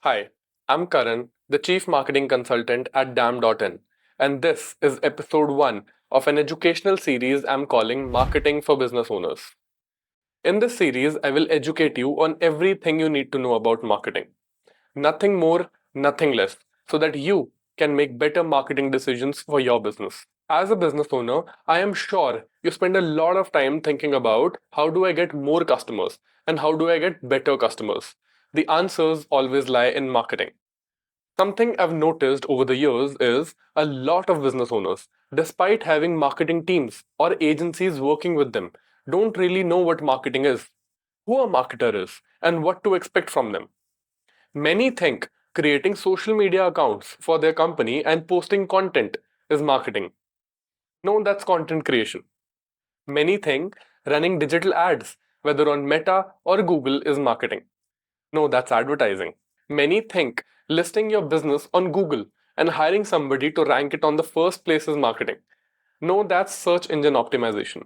Hi, I'm Karan, the Chief Marketing Consultant at Dam.in, and this is episode 1 of an educational series I'm calling Marketing for Business Owners. In this series, I will educate you on everything you need to know about marketing. Nothing more, nothing less, so that you can make better marketing decisions for your business. As a business owner, I am sure you spend a lot of time thinking about how do I get more customers and how do I get better customers. The answers always lie in marketing. Something I've noticed over the years is a lot of business owners, despite having marketing teams or agencies working with them, don't really know what marketing is, who a marketer is, and what to expect from them. Many think creating social media accounts for their company and posting content is marketing. No, that's content creation. Many think running digital ads, whether on Meta or Google, is marketing. No, that's advertising. Many think listing your business on Google and hiring somebody to rank it on the first place is marketing. No, that's search engine optimization.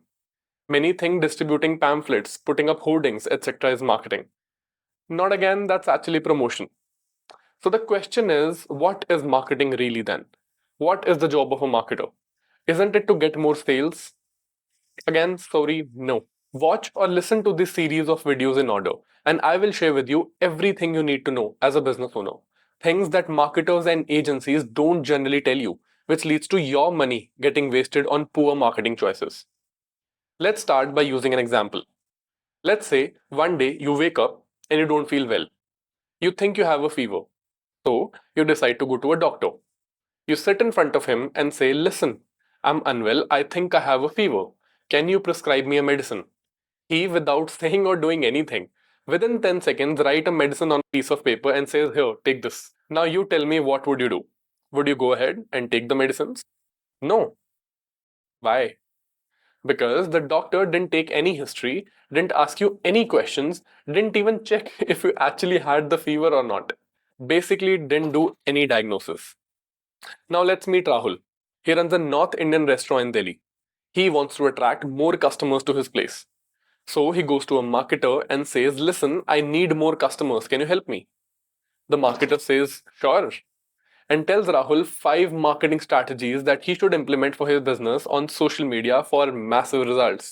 Many think distributing pamphlets, putting up hoardings, etc. is marketing. Not again, that's actually promotion. So the question is, what is marketing really then? What is the job of a marketer? Isn't it to get more sales? Again, sorry, no. Watch or listen to this series of videos in order, and I will share with you everything you need to know as a business owner. Things that marketers and agencies don't generally tell you, which leads to your money getting wasted on poor marketing choices. Let's start by using an example. Let's say one day you wake up and you don't feel well. You think you have a fever. So you decide to go to a doctor. You sit in front of him and say, "Listen, I'm unwell. I think I have a fever. Can you prescribe me a medicine?" He, without saying or doing anything, within 10 seconds, write a medicine on a piece of paper and says, "Here, take this." Now you tell me, what would you do? Would you go ahead and take the medicines? No. Why? Because the doctor didn't take any history, didn't ask you any questions, didn't even check if you actually had the fever or not. Basically, didn't do any diagnosis. Now let's meet Rahul. He runs a North Indian restaurant in Delhi. He wants to attract more customers to his place. So he goes to a marketer and says, "Listen, I need more customers. Can you help me?" The marketer says, "Sure," and tells Rahul 5 marketing strategies that he should implement for his business on social media for massive results.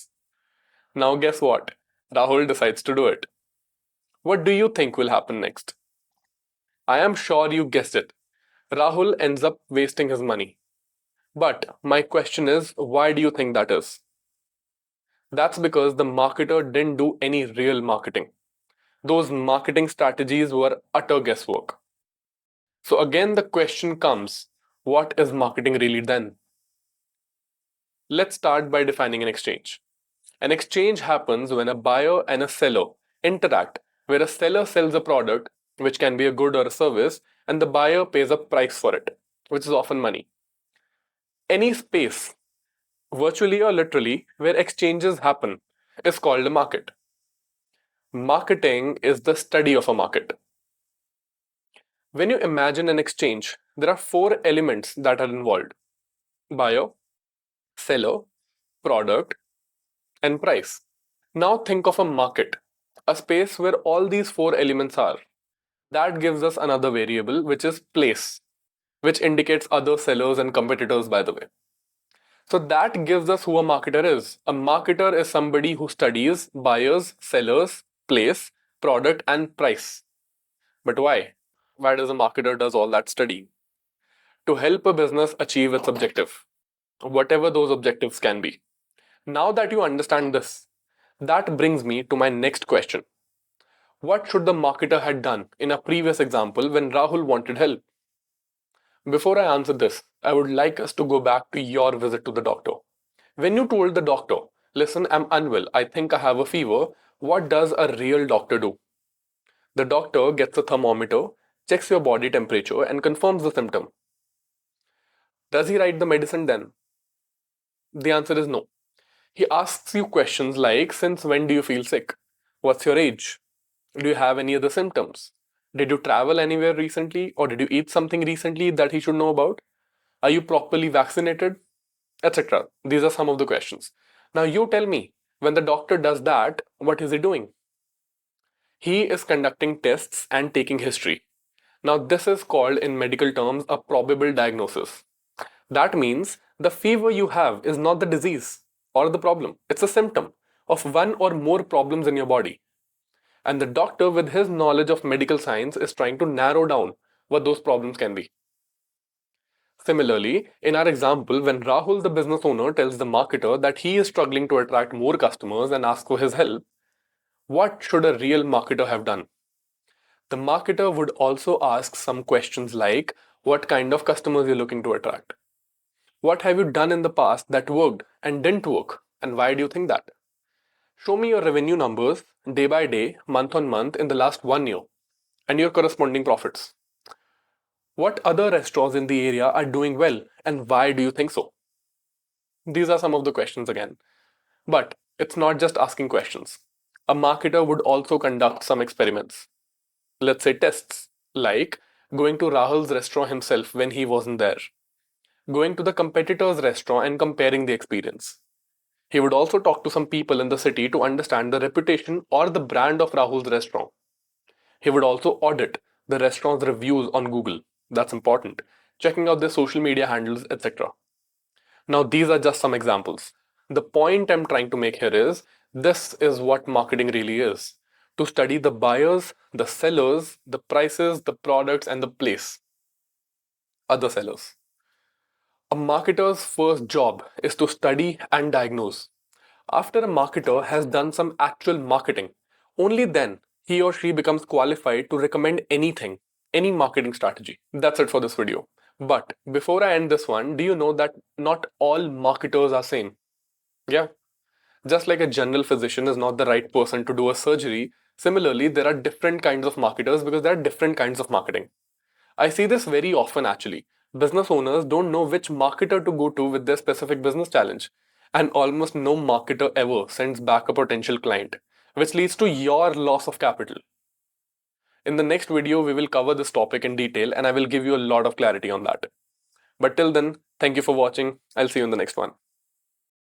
Now, guess what? Rahul decides to do it. What do you think will happen next? I am sure you guessed it. Rahul ends up wasting his money. But my question is, why do you think that is? That's because the marketer didn't do any real marketing. Those marketing strategies were utter guesswork. So again, the question comes, what is marketing really then? Let's start by defining an exchange. An exchange happens when a buyer and a seller interact, where a seller sells a product, which can be a good or a service, and the buyer pays a price for it, which is often money. Any space, virtually or literally, where exchanges happen, is called a market. Marketing is the study of a market. When you imagine an exchange, there are 4 elements that are involved: buyer, seller, product, and price. Now think of a market, a space where all these 4 elements are. That gives us another variable, which is place, which indicates other sellers and competitors, by the way. So that gives us who a marketer is. A marketer is somebody who studies buyers, sellers, place, product, and price. But why? Why does a marketer does all that study? To help a business achieve its objective, whatever those objectives can be. Now that you understand this, that brings me to my next question. What should the marketer had done in a previous example when Rahul wanted help? Before I answer this, I would like us to go back to your visit to the doctor. When you told the doctor, "Listen, I'm unwell, I think I have a fever," what does a real doctor do? The doctor gets a thermometer, checks your body temperature, and confirms the symptom. Does he write the medicine then? The answer is no. He asks you questions like, "Since when do you feel sick? What's your age? Do you have any other symptoms? Did you travel anywhere recently, or did you eat something recently that he should know about? Are you properly vaccinated?" Etc. These are some of the questions. Now you tell me, when the doctor does that, what is he doing? He is conducting tests and taking history. Now, this is called in medical terms a probable diagnosis. That means the fever you have is not the disease or the problem, it's a symptom of one or more problems in your body. And the doctor, with his knowledge of medical science, is trying to narrow down what those problems can be. Similarly, in our example, when Rahul, the business owner, tells the marketer that he is struggling to attract more customers and asks for his help, what should a real marketer have done? The marketer would also ask some questions like, what kind of customers you're looking to attract? What have you done in the past that worked and didn't work? And why do you think that? Show me your revenue numbers day by day, month on month in the last 1 year and your corresponding profits. What other restaurants in the area are doing well and why do you think so? These are some of the questions again. But it's not just asking questions. A marketer would also conduct some experiments. Let's say tests, like going to Rahul's restaurant himself when he wasn't there, going to the competitor's restaurant and comparing the experience. He would also talk to some people in the city to understand the reputation or the brand of Rahul's restaurant. He would also audit the restaurant's reviews on Google. That's important. Checking out their social media handles, etc. Now, these are just some examples. The point I'm trying to make here is this is what marketing really is: to study the buyers, the sellers, the prices, the products, and the place. Other sellers. A marketer's first job is to study and diagnose. After a marketer has done some actual marketing, only then he or she becomes qualified to recommend anything, any marketing strategy. That's it for this video. But before I end this one, do you know that not all marketers are same? Yeah. Just like a general physician is not the right person to do a surgery, similarly, there are different kinds of marketers because there are different kinds of marketing. I see this very often actually. Business owners don't know which marketer to go to with their specific business challenge. And almost no marketer ever sends back a potential client, which leads to your loss of capital. In the next video, we will cover this topic in detail and I will give you a lot of clarity on that. But till then, thank you for watching. I'll see you in the next one.